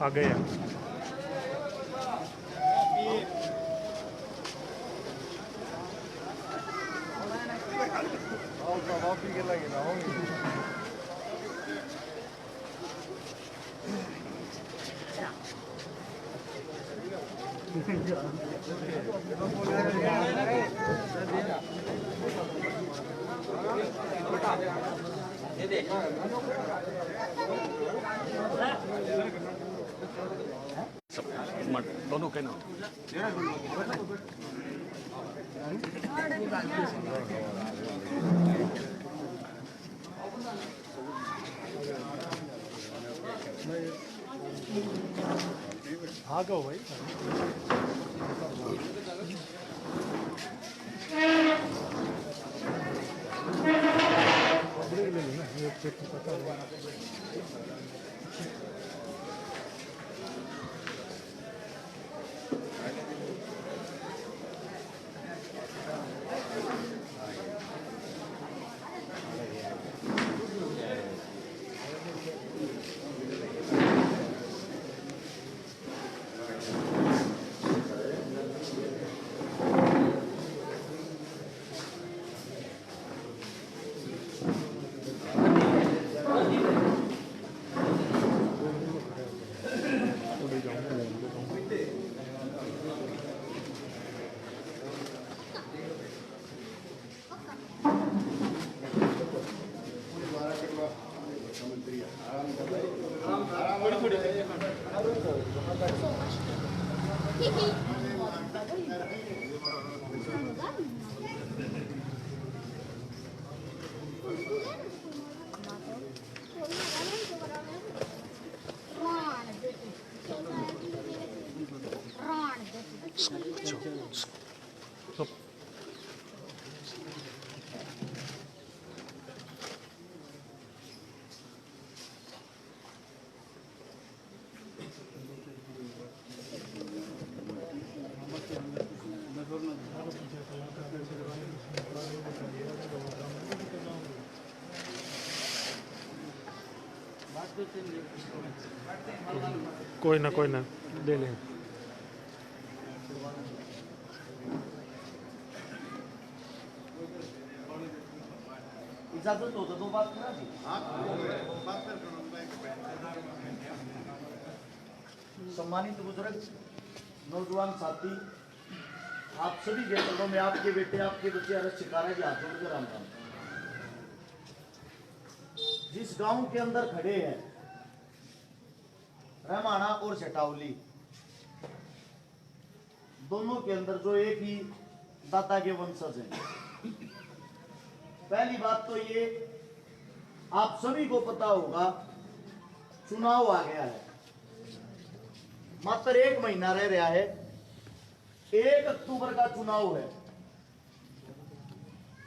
आ गए हैं। दोनों के नाम आ गो भाई। कोई ना ले लें। इजाजत हो तो दो बात करा दी। सम्मानित बुजुर्ग, नौजवान साथी, आप सभी के चरणों में आपके बेटे, आपके बच्चे अरज शिकारा के हाथों में राम राम। जिस गांव के अंदर खड़े हैं, रमाना और चटावली, दोनों के अंदर जो एक ही दाता के वंशज हैं। पहली बात तो ये आप सभी को पता होगा, चुनाव आ गया है, मात्र 1 महीना रह रहा है, 1 अक्टूबर का चुनाव है।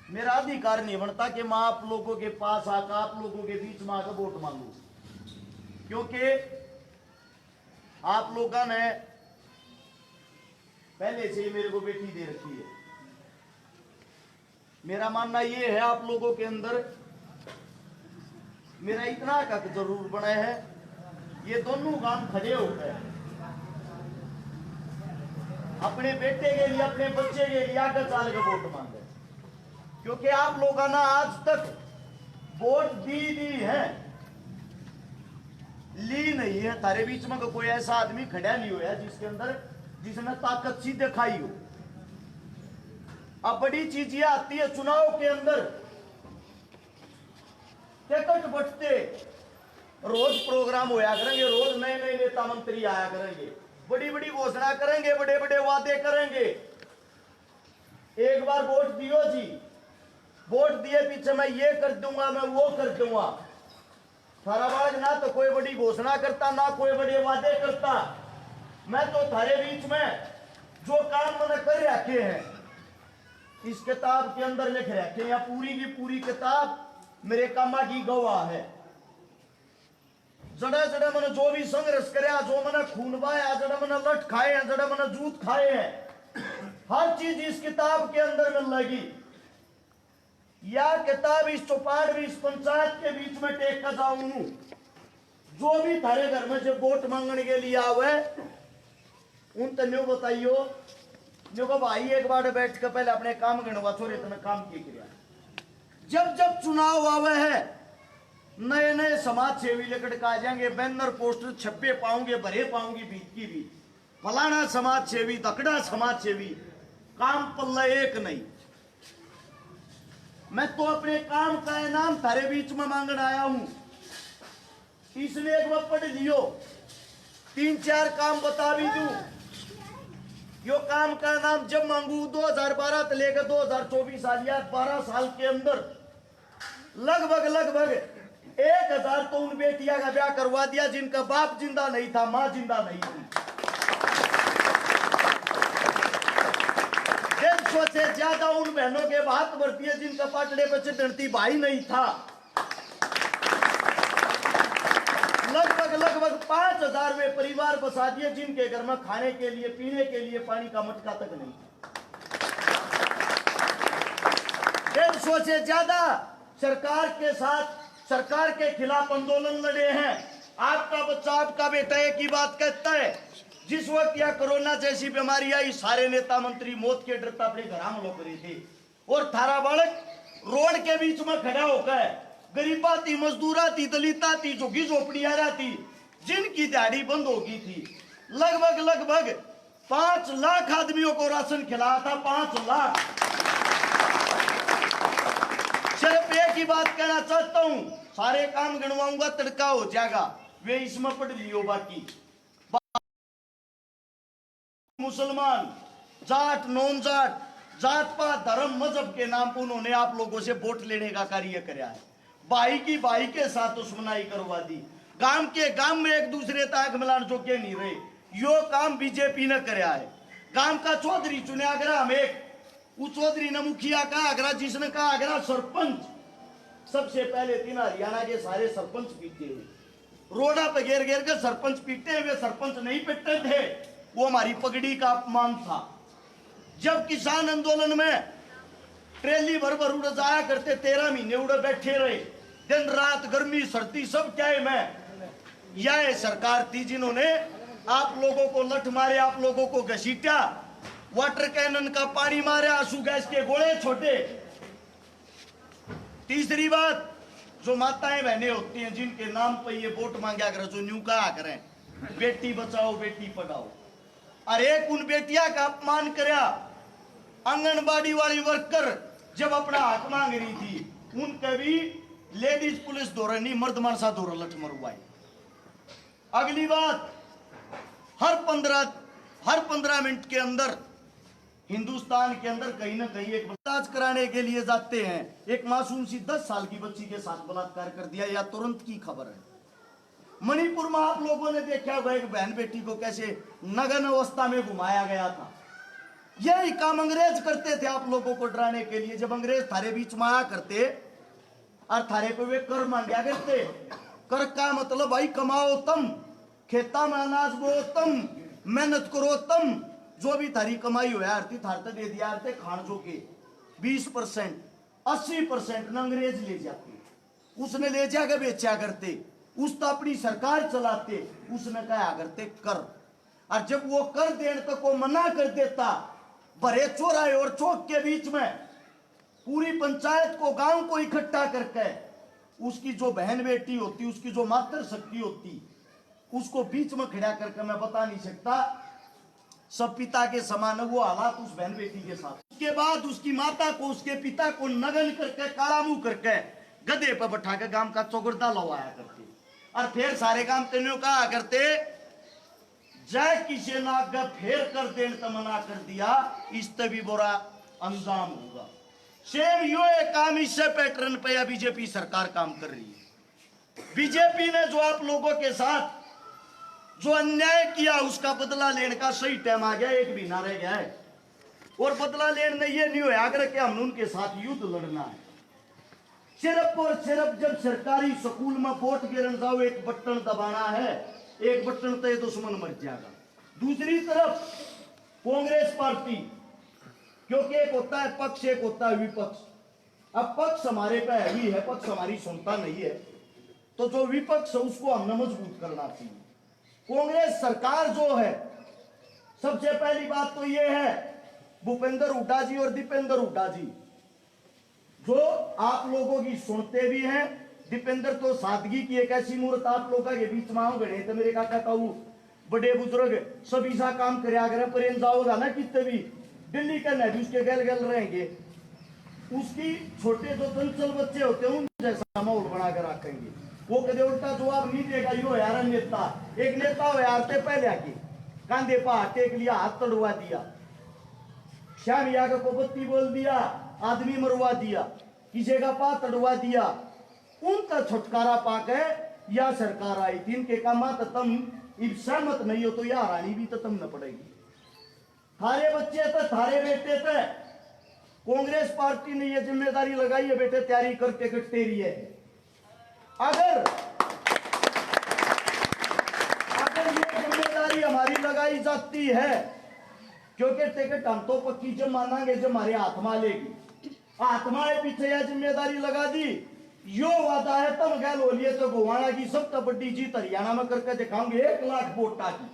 मेरा अधिकार नहीं बनता कि मैं आप लोगों के पास आकर आप लोगों के बीच में आकर वोट मांगू, क्योंकि आप लोगों ने पहले से ही मेरे को बेटी दे रखी है। मेरा मानना यह है, आप लोगों के अंदर मेरा इतना हक जरूर बना है, ये दोनों काम खड़े होकर अपने बेटे के लिए, अपने बच्चे के लिए आकर चाल का वोट मांगे, क्योंकि आप लोगों ने आज तक वोट दी है, ली नहीं है। तारे बीच में कोई ऐसा आदमी खड़ा नहीं हुआ जिसके अंदर जिसने ताकत सी दिखाई हो। अब बड़ी चीज ये आती है चुनाव के अंदर, टिकट बटते रोज प्रोग्राम होया करेंगे, रोज नए नए नेता मंत्री आया करेंगे, बड़ी बड़ी घोषणा करेंगे, बड़े बड़े वादे करेंगे। एक बार वोट दियो जी, वोट दिए पीछे मैं ये कर दूंगा, मैं वो कर दूंगा। थाराबाज ना तो कोई बड़ी घोषणा करता, ना कोई बड़े वादे करता। मैं तो थारे बीच में जो काम मैंने कर रखे हैं, इस किताब के अंदर लिख रखे हैं, पूरी की पूरी किताब मेरे कामा की गवाह है। जड़ा जड़ा मैंने जो भी संघर्ष कराया, जो मैंने खून बहाया, जड़ा मैंने लठ खाए हैं, जड़ा मैंने जूत खाए हैं, हर चीज इस किताब के अंदर मिल लगी। यह किताब इस चौपाड़ में, इस पंचायत के बीच में टेक कर जाऊं, जो भी थारे घर में से वोट मांगने के लिए आवे उन तन्यो बताइयो जो को भाई एक बार बैठ कर पहले अपने काम गणवा छोरे तुम्हें काम की किया। जब जब चुनाव आवे है नए नए समाज सेवी लेकर के आ जाएंगे, बैनर पोस्टर छपे पाऊंगे, भरे पाऊंगी बीत की भी फलाना समाज सेवी, दकड़ा समाज सेवी, काम पल्ला एक नहीं। मैं तो अपने काम का इनाम थारे बीच में मांगने आया हूं, इसलिए एक बार पढ़ लियो, 3-4 काम बता भी दूं। यो काम का नाम जब मांगू 2012 से लेकर 2024 साल या 12 साल के अंदर लगभग 1000 तो उन बेटिया का ब्याह करवा दिया जिनका बाप जिंदा नहीं था, मां जिंदा नहीं थी। 150 से ज्यादा उन बहनों के बात बढ़ती है जिनका पाटड़े पर चढ़ती भाई नहीं था। लगभग 5000 वे परिवार बसा दिए जिनके घर में खाने के लिए पीने के लिए पानी का मटका तक नहीं था। 150 से ज्यादा सरकार के साथ, सरकार के खिलाफ आंदोलन लड़े हैं। आपका बच्चा, आपका बेटा एक ही बात कहता है, जिस वक्त यह कोरोना जैसी बीमारी आई सारे नेता मंत्री मौत के डरता अपने घर में लोग रहे थे और थारा बालक रोड के बीच में खड़ा होकर गरीबा थी, मजदूरा थी, दलिता थी, झुग्गी झोपड़ियारा थी, जिनकी दिहाड़ी बंद हो गई थी। लगभग 5 लाख आदमियों को राशन खिलाया था, 5 लाख। सिर्फ एक ही बात कहना चाहता हूं, सारे काम गिनवाऊंगा तड़का हो जाएगा, वे इसमें पढ़ लियो। बाकी मुसलमान, जाट, नॉन जाट, जात पात, धर्म, मजहब के नाम पर उन्होंने आप लोगों से वोट लेने का कार्य किया है। भाई के साथ दुश्मनाई करवा दी, गांव के गांव में एक दूसरे तक मिलान जो के नहीं रहे, यो काम बीजेपी ने कराया है। गांव का चौधरी चुने आगरा, हम एक उस चौधरी ने मुखिया का आगरा, जिसने कहा आगरा सरपंच। सबसे पहले 3 हरियाणा के सारे सरपंच पीटे हुए, रोडा पे घेर के सरपंच पीटे हुए। सरपंच नहीं पिटते थे, वो हमारी पगड़ी का अपमान था। जब किसान आंदोलन में ट्रेली भर उड़ जाया करते, 13 महीने उड़े बैठे रहे, दिन रात गर्मी सर्दी सब क्या है। मैं यह सरकार थी जिन्होंने आप लोगों को लठ मारे, आप लोगों को घसीटा, वाटर कैनन का पानी मारे, आंसू गैस के गोले छोटे। तीसरी बात, जो माताएं बहनें होती हैं जिनके नाम पर ये वोट मांगा करें, जो न्यू कहा करें बेटी बचाओ बेटी पढ़ाओ, अरे उन बेटिया का अपमान कराया। आंगनबाड़ी वाली वर्कर जब अपना हक मांग रही थी, उनके भी लेडीज पुलिस दौरा नहीं, मर्द मानसा दौरा लठ मरवाई। अगली बात, हर 15 मिनट के अंदर हिंदुस्तान के अंदर कहीं ना कहीं एक बलात्कार कराने के लिए जाते हैं। एक मासूम सी 10 साल की बच्ची के साथ बलात्कार कर दिया, या तुरंत की खबर है। मणिपुर में आप लोगों ने देखा होगा एक बहन बेटी को कैसे नग्न अवस्था में घुमाया गया था। यही काम अंग्रेज करते थे आप लोगों को डराने के लिए। जब अंग्रेज थारे बीच में आया करते और थारे पे वे कर मांगा करते, कर का मतलब भाई कमाओ तुम, खेता में अनाज बो तुम, मेहनत करो तुम, जो भी थारी कमाई होया आरती थारते दे दिया आरते खान जो के 20% 80% न अंग्रेज ले जाते, उसने ले जाकर बेचा करते, उस तो अपनी सरकार चलाते, उसने कहा करते कर। और जब वो कर देने तक को मना कर देता, भरे चौराहे और चौक के बीच में पूरी पंचायत को, गांव को इकट्ठा करके उसकी जो बहन बेटी होती, उसकी जो मातृ शक्ति होती, उसको बीच में खड़ा करके, मैं बता नहीं सकता, सब पिता के समान है वो हालात उस बहन बेटी के साथ। उसके बाद उसकी माता को, उसके पिता को नग्न करके, काला मुंह करके गधे पर बैठा के गांव का चौगरदा लवाया करते, और फिर सारे काम तेने कहा करते, जय किसी नाग फेर कर देन तो मना कर दिया, इस भी बुरा अंजाम होगा। सेम यो एक काम इससे पैटर्न पे या बीजेपी सरकार काम कर रही है। बीजेपी ने जो आप लोगों के साथ जो अन्याय किया, उसका बदला लेने का सही टाइम आ गया, एक भी ना रह गया है। और बदला लेने ये नहीं होया कि हमने उनके साथ युद्ध लड़ना है। सिर्फ और सिर्फ जब सरकारी स्कूल में वोट गिरन जाओ, एक बटन दबाना है, एक बटन तो दुश्मन मर जाएगा। दूसरी तरफ कांग्रेस पार्टी, क्योंकि एक होता है पक्ष, एक होता है विपक्ष। अब पक्ष हमारे पे हैवी है, पक्ष हमारी सुनता नहीं है। तो जो विपक्ष है उसको हमने मजबूत करना चाहिए। कांग्रेस सरकार जो है, सबसे पहली बात तो ये है, भूपेंद्र हुड्डा जी और दीपेंद्र हुड्डा जी जो आप लोगों की सुनते भी हैं। दीपेंद्र तो सादगी की एक ऐसी मूर्त आप लोगों के बीच में गणे तो मेरे काका कहूँ बड़े बुजुर्ग सभी सा काम करे अगर पर जाओगा ना कितने भी दिल्ली का नहीं उसके गल गल रहेंगे, उसकी छोटे जो चंचल बच्चे होते हैं उन जैसा माहौल बना कर रखेंगे। वो कदे उल्टा जवाब नहीं देगा। यो यार नेता, एक नेता हो यार ते पहले आके कांधे पर हाथ टेक लिया, हाथ तड़वा दिया, श्याम याग को बत्ती बोल दिया, आदमी मरवा दिया, किसी का पा तड़वा दिया। उनका छुटकारा पाके या सरकार आई थी इनके कामा तो तुम सहमत नहीं हो तो या हरानी भी तो तुम न पड़ेगी। थारे बच्चे थे, थारे बेटे थे, कांग्रेस पार्टी ने ये जिम्मेदारी लगाई है बेटे तैयारी करके कटते रही है। अगर ये जिम्मेदारी हमारी लगाई जाती है, क्योंकि टिकट हम तो पक्की जब मानांगे जब हमारे आत्मा लेगी, आत्मा पीछे यह जिम्मेदारी लगा दी। यो वादा है तब गैल होलिए तो गोवाना की सबसे बड़ी जीत हरियाणा में करके दिखाऊंगे 1 लाख वोटा की।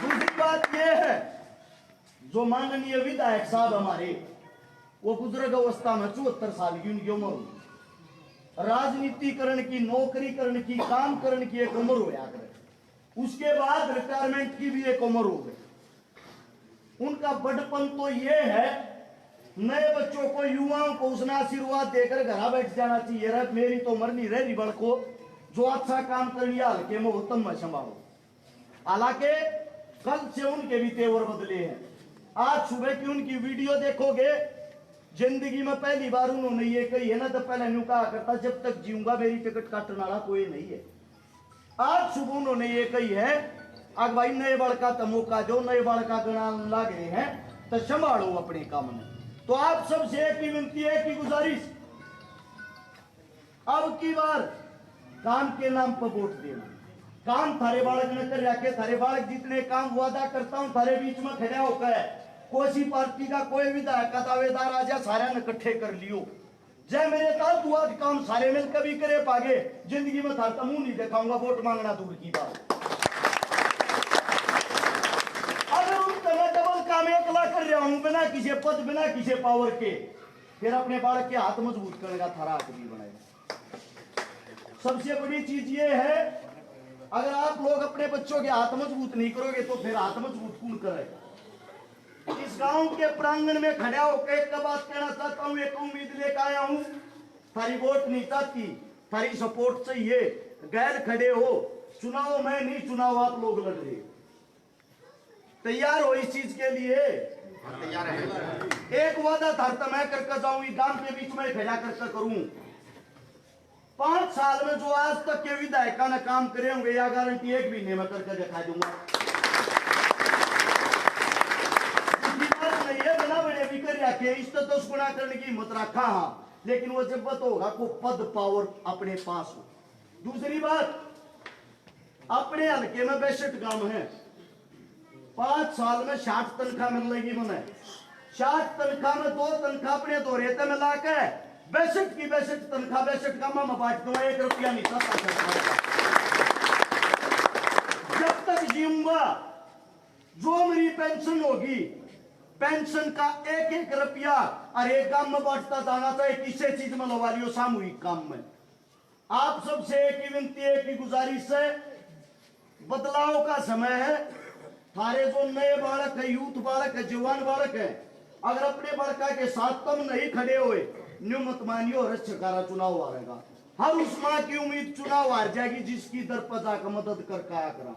दूसरी बात यह है, जो माननीय विधायक साहब हमारे वो बुजुर्ग अवस्था में 74 साल की उनकी उम्र, राजनीतिकरण की, नौकरीकरण की, काम करने की एक उम्र होया करे, उसके बाद रिटायरमेंट की भी एक उम्र हो गई। उनका बड़पन तो ये है, नए बच्चों को, युवाओं को उसने आशीर्वाद देकर घर बैठ जाना चाहिए। रे मेरी तो उम्र नहीं रही बड़को, जो अच्छा काम कर लिया हल्के में उत्तम में संभालो। हालांकि कल से उनके भी तेवर बदले हैं। आज सुबह की उनकी वीडियो देखोगे, जिंदगी में पहली बार उन्होंने ये कही है ना, तो पहले न्यू कहा करता जब तक जीऊंगा मेरी टिकट काटने वाला कोई नहीं है। आज सुबह उन्होंने ये कही है, अगर भाई नए बड़का तो मौका दो, नए बड़का गणा लग रहे हैं तो संभालो अपने काम में। तो आप सबसे एक ही विनती है कि गुजारिश, अब की बार काम के नाम पर वोट देना। काम थारे बालक ने कर रखे, थारे बालक जितने काम वादा करता हूं थारे बीच में खड़ा होकर कोई पार्टी का कोई विधायक का दावेदार आ जाए, सारे ने इकट्ठे कर लियो। जय मेरे ताल दुआ काम सारे मिल कभी करे पागे, जिंदगी में थारता मुंह नहीं दिखाऊंगा, वोट मांगना दूर की बात। अगर उनका मैं डबल काम एकला कर रहा हूं बिना किसी पद, बिना किसी पावर के, फिर अपने बालक के हाथ मजबूत करेगा, थारा हाथ भी बनाएगा। सबसे बड़ी चीज ये है, अगर आप लोग अपने बच्चों के हाथ मजबूत नहीं करोगे तो फिर हाथ मजबूत कौन करेगा। इस गांव के प्रांगण में खड़ा होकर एक बात कहना चाहता हूं, एक उम्मीद लेकर आया हूं, थारी वोट नहीं चाहती, थारी सपोर्ट चाहिए। गैर खड़े हो, चुनाव मैं नहीं, चुनाव आप लोग लड़ रहे, तैयार हो इस चीज के लिए? तैयार है। एक वादा था मैं करके जाऊं, गांव के बीच में खड़ा करके करूं। 5 साल में जो आज तक के विधायक ने काम करे होंगे, या गारंटी 1 महीने में करके दिखा दूंगा। ये बना बड़े भी कर रखे, इस तो गुना करने की हिम्मत रखा, हाँ, लेकिन वो जब होगा को पद पावर अपने पास हो। दूसरी बात, अपने हल्के में 62 गांव है, 5 साल में 60 तनख्वाह मिल रही मैंने, 60 तनख्वाह में 2 तनख्वाह अपने दो रेते में ला के 62 की 62 तनख्वाह 62 गांव में बांट दूंगा, 1 रुपया नहीं था। जब तक जीऊंगा, जो मेरी पेंशन होगी, पेंशन का 1-1 रुपया और एक काम में बांटता जाना चाहिए। किसी चीज में लगा लियो, सामूहिक काम में। आप सबसे एक ही विनती है, एक ही गुजारिश है, बदलाव का समय है। थारे जो नए बालक है, यूथ बालक है, जवान बालक है, अगर अपने बड़का के साथ तुम नहीं खड़े हुए, न्यू मत मानियो, रक्षकारा चुनाव हारेगा। हर उस मां की उम्मीद चुनाव हार जाएगी जिसकी दर पर जाकर मदद कर आया करा।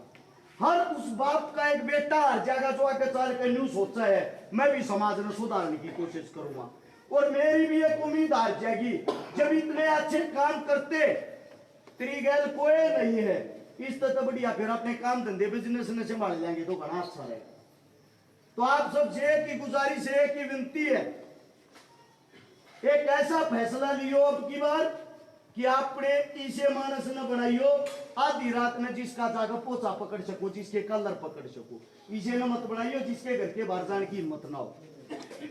हर उस बाप का एक बेटा हार जाएगा जो आगे चल के न्यू सोचा है मैं भी समाज में सुधारने की कोशिश करूंगा। और मेरी भी एक उम्मीद हार जाएगी, जब इतने अच्छे काम करते तेरी गैल कोई नहीं है, इस तरह बढ़िया फिर अपने काम धंधे बिजनेस ने संभाल लेंगे तो घना अच्छा रहेगा। तो आप सबसे एक ही गुजारिश है, एक ही विनती है, एक ऐसा फैसला लियो अब की बार कि आपने इसे मानस न बनाइयो, आधी रात में जिसका जाकर पोछा पकड़ सको, जिसके कलर पकड़ सको, इसे न मत बनाइयो जिसके घर के बाहर जाने की हिम्मत ना हो।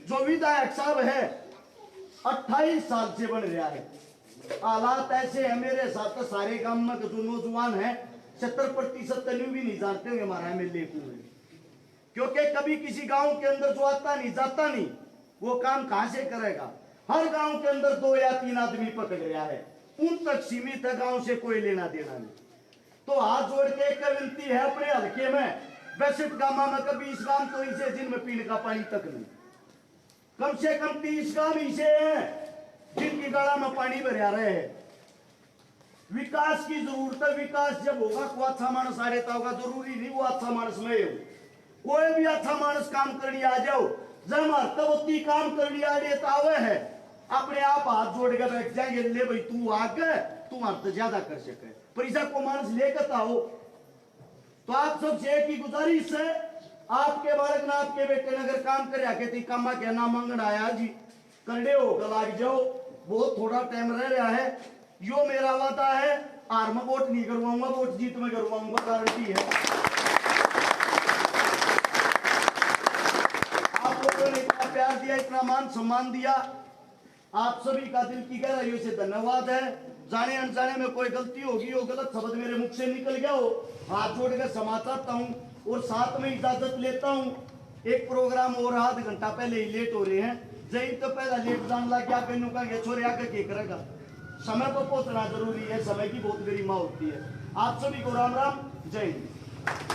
जो विधायक साहब है 28 साल से बन रहा है, हालात ऐसे है मेरे साथ सारे गांव में जो नौजवान है 70% भी नहीं जानते होंगे हमारा एमएलए कौन है, क्योंकि कभी किसी गांव के अंदर जो आता नहीं जाता नहीं वो काम कहां से करेगा। हर गांव के अंदर 2 या 3 आदमी पकड़ गया है, उन तक सीमित है, गांव से कोई लेना देना नहीं। तो हाथ जोड़ के एक विनती है अपने हल्के में 62 गांव में कभी इस गांव तो इसे जिनमें पीने का पानी तक नहीं, कम से कम 30 गांव इसे हैं जिनकी गला में पानी भरा रहे हैं। विकास की जरूरत है, विकास जब होगा को अच्छा मानस आ रहता होगा, जरूरी नहीं वो अच्छा मानस में हो, कोई भी अच्छा मानस काम करने आ जाओ, जब मरतबती काम करने आ रहता हुए है अपने आप हाथ जोड़ के बैठ जाएंगे, ले भाई तू आगे तू हमारे ज्यादा कर सके, पर ऐसा को मानस लेकर आओ। तो आप सबसे एक ही गुजारिश है, आपके बालक ने आपके बेटे ने अगर काम कर आके तो कामा के ना मांगना आया जी करड़े होकर लाग जाओ, बहुत थोड़ा टाइम रह रहा है, यो मेरा वादा है, आर में वोट नहीं करवाऊंगा, वोट जीत में करवाऊंगा, गारंटी है। आप लोगों ने इतना प्यार दिया, इतना मान सम्मान दिया, आप सभी का दिल की गहराइयों से धन्यवाद है। जाने अनजाने में कोई गलती होगी हो, गलत शब्द मेरे मुख से निकल गया हो, हाथ जोड़ कर क्षमा चाहता हूं और साथ में इजाजत लेता हूं। एक प्रोग्राम और आध घंटा पहले ही लेट हो रहे हैं, जय तो पहला लेट जान लग क्या कहने का छोरे आकर के करेगा, समय पर पहुंचना जरूरी है, समय की बहुत गरिमा होती है। आप सभी को राम राम, जय हिंद।